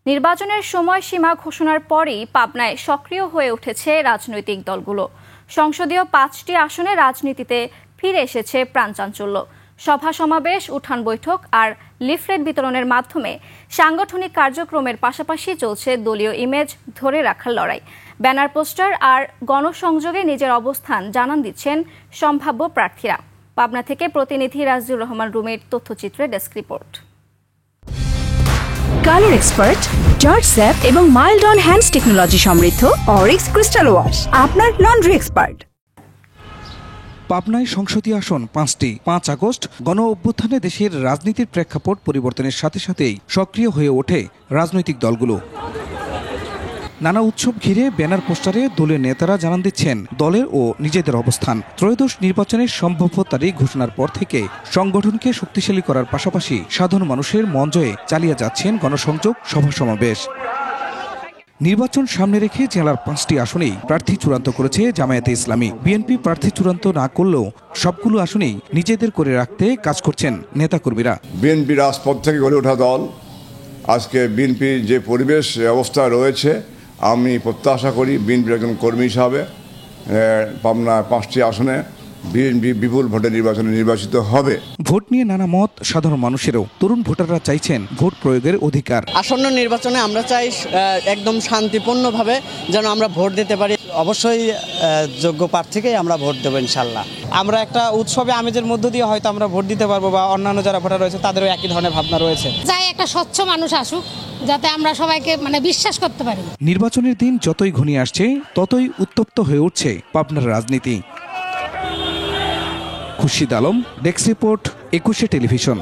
নির্বাচনের সময়সীমা ঘোষণার পরেই পাবনায় সক্রিয় হয়ে উঠেছে রাজনৈতিক দলগুলো। সংসদীয় 5টি আসনে রাজনীতিতে ফিরে এসেছে প্রাণচাঞ্চল্য। সভা সমাবেশ, উঠান বৈঠক আর লিফলেট বিতরণের মাধ্যমে সাংগঠনিক কার্যক্রমের পাশাপাশি চলছে দলীয় ইমেজ ধরে রাখার লড়াই। ব্যানার, পোস্টার আর গণসংযোগে নিজের অবস্থান জানান দিচ্ছেন সম্ভাব্য প্রার্থীরা। পাবনা থেকে প্রতিনিধি রাজিউর রহমান রুমির তথ্যচিত্রে ডেস্ক রিপোর্ট। কালার এক্সপার্ট, জর্জ স্যাপ এবং মাইল্ড অন হ্যান্ডস টেকনোলজি সমৃদ্ধ অরিক্স ক্রিস্টাল ওয়াশ আপনার লন্ড্রি এক্সপার্ট। পাবনায় সংসদীয় আসন 5টি। 5 আগস্ট গণ অভ্যুত্থানে দেশের রাজনীতির প্রেক্ষাপট পরিবর্তনের সাথে সাথেই সক্রিয় হয়ে ওঠে রাজনৈতিক দলগুলো। নানা উৎসব ঘিরে ব্যানার, পোস্টারে দলীয় নেতারা জানান দিচ্ছেন দলের ও নিজেদের অবস্থান। ত্রয়োদশ নির্বাচনের সম্ভাব্য তারিখ ঘোষণার পর থেকে সংগঠনকে শক্তিশালী করার পাশাপাশি সাধারণ মানুষের মন জয়ে চালিয়ে যাচ্ছেন গণসংযোগ, সভা সমাবেশ। নির্বাচন সামনে রেখে জেলার 5টি আসনেই প্রার্থী চূড়ান্ত করেছে জামায়াতে ইসলামী। বিএনপি প্রার্থী চূড়ান্ত না করলেও সবগুলো আসনেই নিজেদের করে রাখতে কাজ করছেন নেতাকর্মীরা। বিএনপি রাজপথ থেকে গড়ে ওঠা দল। আজকে বিএনপির যে পরিবেশ অবস্থা রয়েছে, আমি প্রত্যাশা করি বিএনপির একজন কর্মী হিসাবে পাবনা 5টি আসনে বিএনপি বিপুল ভোটে নির্বাচিত হবে। ভোট নিয়ে নানা মত সাধারণ মানুষেরও। তরুণ ভোটাররা চাইছেন ভোট প্রয়োগের অধিকার। আসন্ন নির্বাচনে আমরা চাই একদম শান্তিপূর্ণভাবে যেন আমরা ভোট দিতে পারি। অবশ্যই যোগ্য প্রার্থীকেই আমরা ভোট দেবো ইনশাল্লাহ। আমরা একটা উৎসবে আমেজের মধ্য দিয়ে হয়তো আমরা ভোট দিতে পারবো, বা অন্যান্য যারা ভোটার রয়েছে তাদেরও একই ধরনের ভাবনা রয়েছে। চাই একটা স্বচ্ছ মানুষ আসুক, যাতে আমরা সবাইকে বিশ্বাস করতে পারি। নির্বাচনের দিন যতই ঘনিয়ে আসছে ততই উত্তপ্ত হয়ে উঠছে পাবনার রাজনীতি। Khurshid Alam, desk report, 21 television.